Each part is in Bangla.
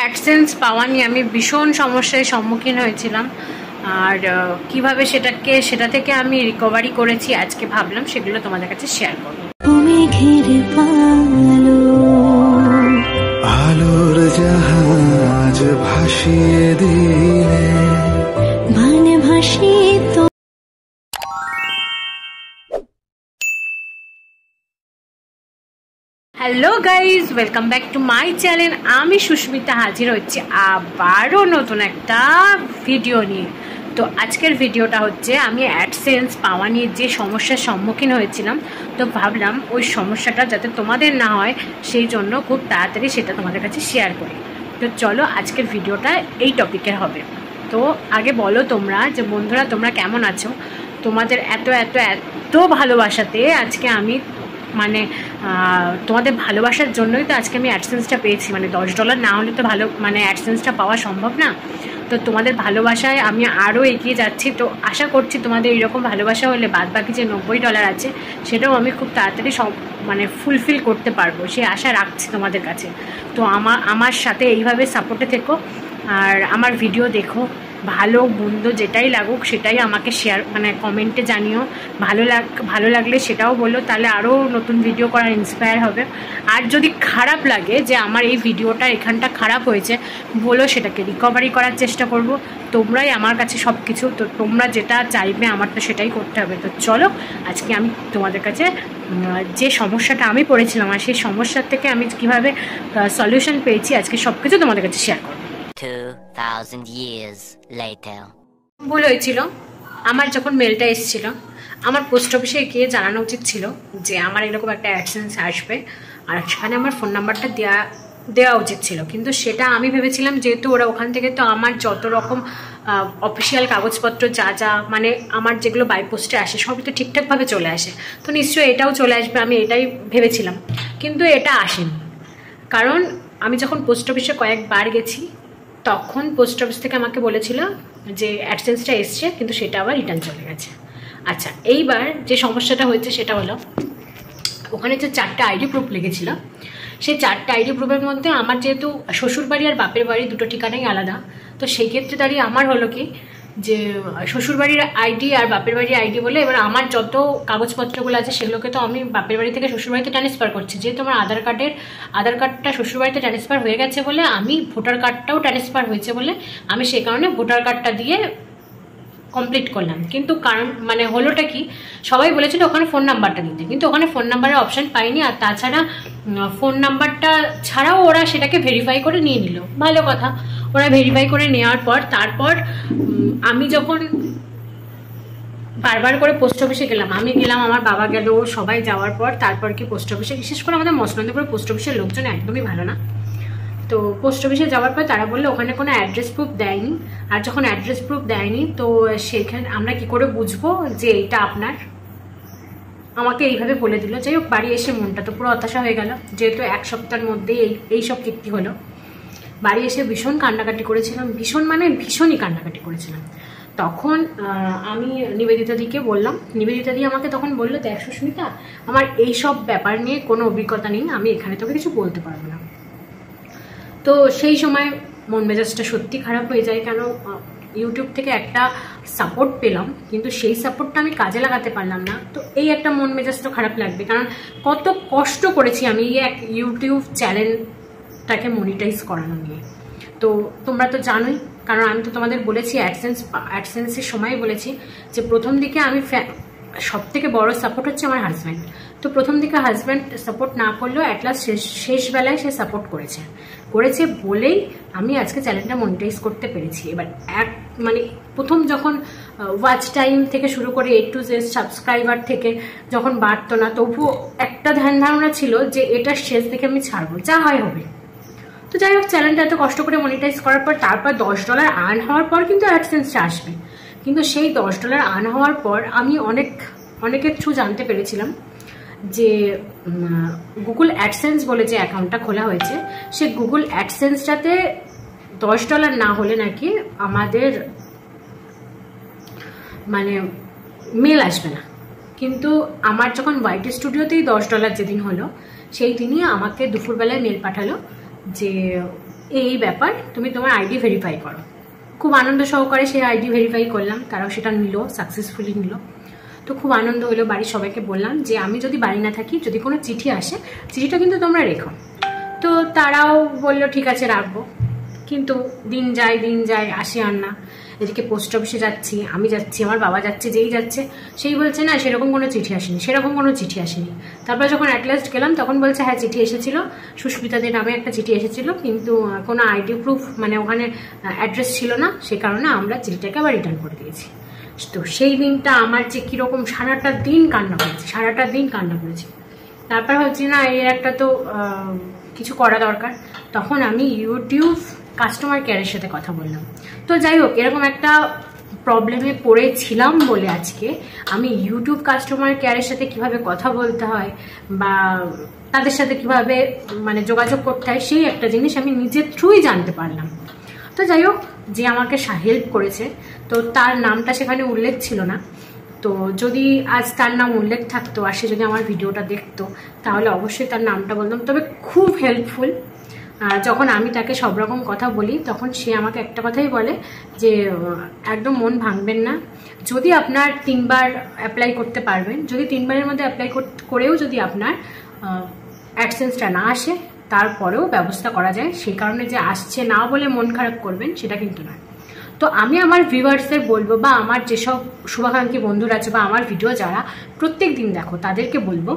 অ্যাডসেন্স পাওয়া নিয়ে আমি ভীষণ সমস্যার সম্মুখীন হয়েছিলাম, আর কিভাবে সেটা থেকে আমি রিকভারি করেছি আজকে ভাবলাম সেগুলো তোমাদের কাছে শেয়ার করব। আলোর জাহাজ ভাসিয়ে দিলে মানে ভাসিয়ে তো। Hello guys, welcome back to my channel. আমি সুস্মিতা হাজির হচ্ছি আবারও নতুন একটা ভিডিও নিয়ে। তো আজকের ভিডিওটা হচ্ছে আমি অ্যাডসেন্স পাওয়া নিয়ে যে সমস্যার সম্মুখীন হয়েছিলাম, তো ভাবলাম ওই সমস্যাটা যাতে তোমাদের না হয় সেই জন্য খুব তাড়াতাড়ি সেটা তোমাদের কাছে শেয়ার করি। তো চলো, আজকের ভিডিওটা এই টপিকের হবে। তো আগে বলো তোমরা যে বন্ধুরা তোমরা কেমন আছো? তোমাদের এত এত এত ভালোবাসাতে আজকে আমি মানে তোমাদের ভালোবাসার জন্যই তো আজকে আমি অ্যাডসেন্সটা পেয়েছি। মানে $10 না হলে তো অ্যাডসেন্সটা পাওয়া সম্ভব না। তো তোমাদের ভালোবাসায় আমি আরও এগিয়ে যাচ্ছি। তো আশা করছি তোমাদের এরকম ভালোবাসা হলে বাদবাকি যে $90 আছে সেটাও আমি খুব তাড়াতাড়ি ফুলফিল করতে পারবো, সেই আশা রাখছি তোমাদের কাছে। তো আমার সাথে এইভাবে সাপোর্টে থেকো, আর আমার ভিডিও দেখো, ভালো মন্দ যেটাই লাগুক সেটাই আমাকে শেয়ার কমেন্টে জানিও। ভালো লাগলে সেটাও বলো, তাহলে আরও নতুন ভিডিও করার ইন্সপায়ার হবে। আর যদি খারাপ লাগে যে আমার এই ভিডিওটা এখানটা খারাপ হয়েছে, বলো, সেটাকে রিকভারি করার চেষ্টা করব। তোমরাই আমার কাছে সব কিছু, তো তোমরা যেটা চাইবে আমার তো সেটাই করতে হবে। তো চলো, আজকে আমি তোমাদের কাছে যে সমস্যাটা আমি পড়েছিলাম আর সেই সমস্যার থেকে আমি কীভাবে সলিউশন পেয়েছি আজকে সব কিছু তোমাদের কাছে শেয়ার করব। 2000 years later. ভুল হয়েছিল, আমার যখন মেলটা এসেছিল আমার পোস্ট অফিসে গিয়ে জানানো উচিত ছিল যে আমার এরকম একটা অ্যাডসেন্স আসবে, আর সেখানে আমার ফোন নাম্বারটা দেওয়া উচিত ছিল। কিন্তু সেটা আমি ভেবেছিলাম যেহেতু ওরা ওখান থেকে তো আমার যত রকম অফিসিয়াল কাগজপত্র যা আমার যেগুলো বাই পোস্টে আসে সবই তো ঠিকঠাকভাবে চলে আসে, তো নিশ্চয়ই এটাও চলে আসবে, আমি এটাই ভেবেছিলাম। কিন্তু এটা আসেনি, কারণ আমি যখন পোস্ট অফিসে কয়েকবার গেছি তখন পোস্ট অফিস থেকে আমাকে বলেছিল যে অ্যাডসেন্সটা এসছে, কিন্তু সেটা আবার রিটার্ন চলে গেছে। আচ্ছা, এইবার যে সমস্যাটা হয়েছে সেটা হলো ওখানে যে 4টা আইডি প্রুফ লেগেছিল, সেই 4টা আইডি প্রুফের মধ্যে আমার যেহেতু শ্বশুরবাড়ি আর বাপের বাড়ি দুটো ঠিকানাই আলাদা, তো সেই ক্ষেত্রে দাঁড়িয়ে আমার হলো কি যে শ্বশুরবাড়ির আইডি আর বাপের বাড়ির আইডি বলে এবার আমার যত কাগজপত্রগুলো আছে সেগুলোকে তো আমি বাপের বাড়ি থেকে শ্বশুরবাড়িতে ট্রান্সফার করছি। যেহেতু আমার আধার কার্ডটা শ্বশুরবাড়িতে ট্রান্সফার হয়ে গেছে বলে, আমি ভোটার কার্ডটাও ট্রান্সফার হয়েছে বলে আমি সেই কারণে ভোটার কার্ডটা দিয়ে কমপ্লিট করলাম। কিন্তু কারণ হলোটা কি, সবাই বলেছিল ওখানে ফোন নাম্বারটা দিতে, কিন্তু ওখানে ফোন নাম্বারের অপশান পাইনি। আর তাছাড়া ফোন নাম্বারটা ছাড়াও ওরা সেটাকে ভেরিফাই করে নিয়ে নিল, ভালো কথা। ওরা ভেরিফাই করে নেওয়ার পর তারপর আমি যখন বারবার করে পোস্ট অফিসে গেলাম, আমি গেলাম, আমার বাবা গেল, সবাই যাওয়ার পর তারপর কি পোস্ট অফিসে, বিশেষ করে আমাদের মসনন্দপুরে পোস্ট অফিসের লোকজন একদমই ভালো না। তো পোস্ট অফিসে যাওয়ার পর তারা বললো ওখানে কোনো অ্যাড্রেস প্রুফ দেয়নি। আর যখন অ্যাড্রেস প্রুফ দেয়নি তো সেখানে আমরা কি করে বুঝবো যে এটা আপনার? আমাকে এইভাবে বলে দিল। যাই হোক, বাড়ি এসে মনটা তো পুরো হতাশা হয়ে গেল, যেহেতু 1 সপ্তাহের মধ্যে এইসব কীর্তি হলো। বাড়ি এসে ভীষণ কান্নাকাটি করেছিলাম, ভীষণই কান্নাকাটি করেছিলাম। তখন আমি নিবেদিতা দিকে বললাম, নিবেদিতা দি আমাকে তখন বললো, দেখ সুস্মিতা, আমার এইসব ব্যাপার নিয়ে কোনো অভিজ্ঞতা নেই, আমি এখানে তোকে কিছু বলতে পারবো না। তো সেই সময় মন মেজাজটা সত্যি খারাপ হয়ে যায়, কেন ইউটিউব থেকে একটা সাপোর্ট পেলাম কিন্তু সেই সাপোর্টটা আমি কাজে লাগাতে পারলাম না। তো এই একটা মন মেজাজ তো খারাপ লাগবে, কারণ কত কষ্ট করেছি আমি এই এক ইউটিউব চ্যানেলটাকে মনিটাইজ করানো নিয়ে। তো তোমরা তো জানোই, কারণ আমি তো তোমাদের বলেছি অ্যাডসেন্সের সময় বলেছি যে প্রথম দিকে আমি সব থেকে বড় সাপোর্ট হচ্ছে আমার হাজব্যান্ড। তো প্রথম দিকে হাজব্যান্ড সাপোর্ট না করলেও অ্যাটলাস্ট শেষ বেলায় সে সাপোর্ট করেছে বলেই আমি আজকে চ্যানেলটা মনিটাইজ করতে পেরেছি। এবার প্রথম যখন ওয়াচ টাইম থেকে শুরু করে A to Z সাবস্ক্রাইবার থেকে যখন বাড়তো না, তবুও একটা ধ্যান ধারণা ছিল যে এটা শেষ দিকে আমি ছাড়বো, যা হয় হবে। তো যাই হোক, চ্যানেলটা এত কষ্ট করে মনিটাইজ করার পর তারপর $10 আর্ন হওয়ার পর কিন্তু অ্যাডসেন্সটা আসবে। কিন্তু সেই $10 আর্ন হওয়ার পর আমি অনেকের থ্রু জানতে পেরেছিলাম যে গুগল অ্যাডসেন্স বলে যে অ্যাকাউন্টটা খোলা হয়েছে, সে গুগল অ্যাডসেন্সটাতে $10 না হলে নাকি আমাদের মেল আসবে না। কিন্তু আমার যখন YT স্টুডিওতেই $10 যেদিন হলো, সেই দিনই আমাকে দুপুরবেলায় মেল পাঠালো যে এই ব্যাপার, তুমি তোমার আইডি ভেরিফাই করো। খুব আনন্দ সহকারে সেই আইডি ভেরিফাই করলাম, তারাও সেটা নিল, সাকসেসফুলি নিল। তো খুব আনন্দ হলো, বাড়ির সবাইকে বললাম যে আমি যদি বাড়ি না থাকি, যদি কোনো চিঠি আসে, চিঠিটা কিন্তু তোমরা রেখো। তো তারাও বললো ঠিক আছে রাখবো। কিন্তু দিন যায় আসে আর না। এদিকে পোস্ট অফিসে যাচ্ছি, আমি যাচ্ছি, আমার বাবা যাচ্ছে, যেই যাচ্ছে সেই বলছে না সেরকম কোনো চিঠি আসেনি, সেরকম কোনো চিঠি আসেনি। তারপর যখন অ্যাট লাস্ট গেলাম তখন বলছে হ্যাঁ চিঠি এসেছিল, সুস্মিতাদের নামে একটা চিঠি এসেছিল, কিন্তু কোনো আইডি প্রুফ মানে ওখানে অ্যাড্রেস ছিল না, সে কারণে আমরা চিঠিটাকে আবার রিটার্ন করে দিয়েছি। তো সেই দিনটা আমার যে কীরকম সারাটা দিন কান্না করেছি। তারপর ভাবছি না এর একটা তো কিছু করা দরকার। তখন আমি ইউটিউব কাস্টমার কেয়ারের সাথে কথা বললাম। তো যাই হোক, এরকম একটা প্রবলেমে পড়েছিলাম বলে আজকে আমি ইউটিউব কাস্টমার কেয়ারের সাথে কিভাবে কথা বলতে হয় বা তাদের সাথে কিভাবে মানে যোগাযোগ করতে হয়, সেই একটা জিনিস আমি নিজের থ্রুই জানতে পারলাম। তো যাই হোক, যে আমাকে হেল্প করেছে, তো তার নামটা সেখানে উল্লেখ ছিল না। তো যদি আজ তার নাম উল্লেখ থাকতো আর সে যদি আমার ভিডিওটা দেখতো, তাহলে অবশ্যই তার নামটা বলতাম। তবে খুব হেল্পফুল। যখন আমি তাকে সব রকম কথা বলি, তখন সে আমাকে একটা কথাই বলে যে একদম মন ভাঙবেন না, যদি আপনার 3 বার অ্যাপ্লাই করতে পারবেন, যদি 3 বারের মধ্যে অ্যাপ্লাই করেও যদি আপনার অ্যাডসেন্সটা না আসে, তারপরেও ব্যবস্থা করা যায়। সেই কারণে যে আসছে না বলে মন খারাপ করবেন সেটা কিন্তু নয়। তো আমি আমার ভিউয়ার্সদের বলবো, বা আমার যেসব শুভাকাঙ্ক্ষী বন্ধুরা আছে বা আমার ভিডিও যারা প্রত্যেক দিন দেখো, তাদেরকে বলবো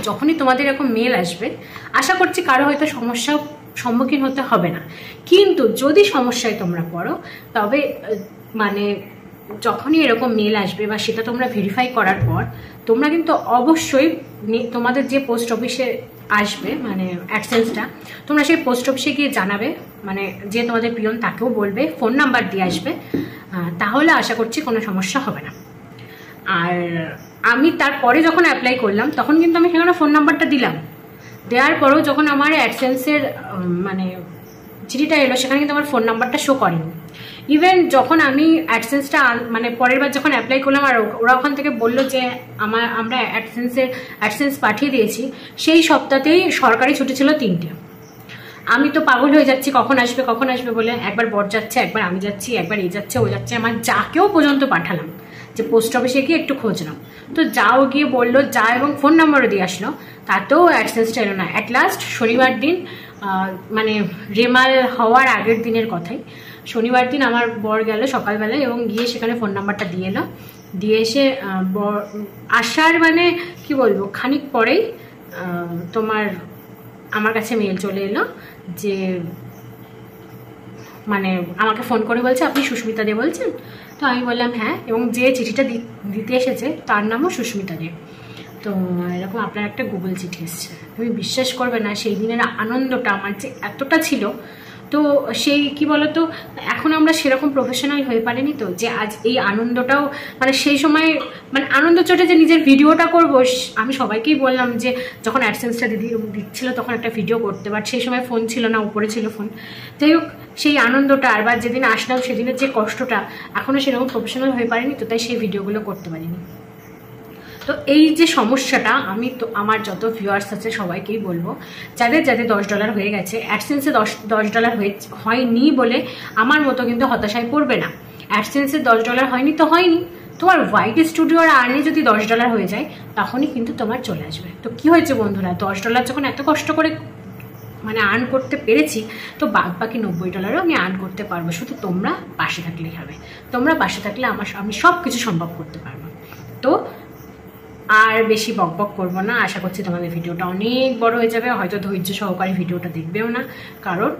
যখনই তোমাদের এরকম মেল আসবে, আশা করছি কারো হয়তো সমস্যার সম্মুখীন হতে হবে না, কিন্তু যদি সমস্যায় তোমরা পড়ো, তবে মানে যখনই এরকম মেল আসবে বা সেটা তোমরা ভেরিফাই করার পর তোমরা কিন্তু অবশ্যই তোমাদের যে পোস্ট অফিসে আসবে মানে অ্যাডসেন্সটা, তোমরা সেই পোস্ট অফিসে গিয়ে জানাবে, মানে যে তোমাদের পিয়ন তাকেও বলবে, ফোন নাম্বার দিয়ে আসবে, তাহলে আশা করছি কোনো সমস্যা হবে না। আর আমি তারপরে যখন অ্যাপ্লাই করলাম তখন কিন্তু আমি সেখানে ফোন নাম্বারটা দিলাম, দেওয়ার পরেও যখন আমার অ্যাডসেন্সের মানে চিঠিটা এলো, সেখানে কিন্তু আমার ফোন নাম্বারটা শো করেনি। ইভেন যখন আমি অ্যাডসেন্সটা মানে পরের বার যখন অ্যাপ্লাই করলাম আর ওরা ওখান থেকে বললো যে আমরা অ্যাডসেন্স পাঠিয়ে দিয়েছি, সেই সপ্তাহতেই সরকারি ছুটি ছিল 3টে। আমি তো পাগল হয়ে যাচ্ছি কখন আসবে বলে, একবার বর যাচ্ছে, একবার আমি যাচ্ছি, একবার এই যাচ্ছে ও যাচ্ছে, আমার যাকেও পর্যন্ত পাঠালাম যে পোস্ট অফিসে গিয়ে একটু খোঁজ নাও। তো যাও গিয়ে বললো যা, এবং ফোন নাম্বারও দিয়ে আসলো, তাতেও অ্যাডসেন্সটা এলো না। অ্যাট লাস্ট শনিবার দিন, মানে রেমাল হওয়ার আগের দিনের কথাই, শনিবার দিন আমার বর গেল সকালবেলায় এবং গিয়ে সেখানে ফোন নাম্বারটা দিয়ে এলো। দিয়ে এসে আসার মানে কি বলবো, খানিক পরেই তোমার আমার কাছে মেল চলে এলো যে মানে আমাকে ফোন করে বলছে আপনি সুস্মিতা দে বলছেন? তো আমি বললাম হ্যাঁ, এবং যে চিঠিটা দিতে এসেছে তার নামও সুস্মিতা দে। তো এরকম আপনার একটা গুগল চিঠি এসছে। তুমি বিশ্বাস করবে না, সেই দিনের আনন্দটা আমার যে এতটা ছিল, তো সেই কি বলতো, এখন আমরা সেরকম প্রফেশনাল হয়ে পারিনি, তো যে আজ এই আনন্দটাও মানে সেই সময় মানে আনন্দ চোটে যে নিজের ভিডিওটা করবো, আমি সবাইকেই বললাম যে যখন অ্যাডসেন্সটা দিচ্ছিল তখন একটা ভিডিও করতে, বাট সেই সময় ফোন ছিল না, উপরে ছিল ফোন। যাই হোক, সেই আনন্দটা আর বা যেদিন আসলাম সেদিনের যে কষ্টটা, এখনও সেরকম প্রফেশনাল হয়ে পারিনি, তো তাই সেই ভিডিওগুলো করতে পারিনি। তো এই যে সমস্যাটা, আমি তো আমার যত ভিউয়ার্স আছে সবাইকেই বলবো, যাদের $10 হয়ে গেছে, অ্যাডসেন্সে $10 হয়নি বলে আমার মতো কিন্তু হতাশায় পড়বে না। অ্যাডসেন্সে $10 হয়নি তো হয়নি, তোমার হোয়াইট স্টুডিওর আর্নে যদি $10 হয়ে যায়, তখনই কিন্তু তোমার চলে আসবে। তো কি হয়েছে বন্ধুরা, $10 যখন এত কষ্ট করে মানে আর্ন করতে পেরেছি, তো বাকি $90ও আমি আর্ন করতে পারবো, শুধু তোমরা পাশে থাকলেই হবে। তোমরা পাশে থাকলে আমি সব কিছু সম্ভব করতে পারবো। তো আর বেশি বকবক করবো না, আশা করছি তোমাদের ভিডিওটা অনেক বড় হয়ে যাবে, হয়তো ধৈর্য সহকারে ভিডিওটা দেখবেও না, কারণ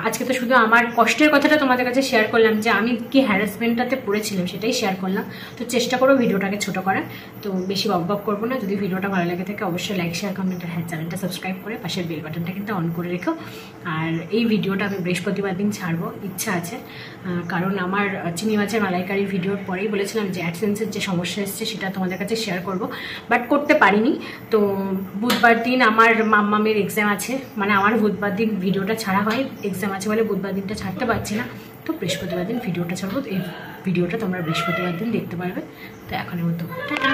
আজকে তো শুধু আমার কষ্টের কথাটা তোমাদের কাছে শেয়ার করলাম, যে আমি কি হ্যারাসমেন্টটাতে পড়েছিলাম সেটাই শেয়ার করলাম। তো চেষ্টা করো ভিডিওটাকে ছোট করার, তো বেশি বকবক করবো না। যদি ভিডিওটা ভালো লাগে থাকে অবশ্যই লাইক, শেয়ার, কমেন্ট আর হ্যাঁ চ্যানেলটা সাবস্ক্রাইব করে পাশের বেল বাটনটা কিন্তু অন করে রেখো। আর এই ভিডিওটা আমি বৃহস্পতিবার দিন ছাড়বো, ইচ্ছা আছে, কারণ আমার চিনি মাছের মালাইকারির ভিডিওর পরেই বলেছিলাম যে অ্যাডসেন্সের যে সমস্যা এসছে সেটা তোমাদের কাছে শেয়ার করবো, বাট করতে পারিনি। তো বুধবার দিন আমার মাম্মামের এক্সাম আছে, মানে আমার বুধবার দিন ভিডিওটা ছাড়া হয়, এক্সাম আছে বলে বুধবার দিনটা ছাড়তে পারছি না, তো বৃহস্পতিবার দিন ভিডিওটা ছাড়বো। এই ভিডিওটা তোমরা বৃহস্পতিবার দিন দেখতে পারবে। তো এখনের মতো টাটা।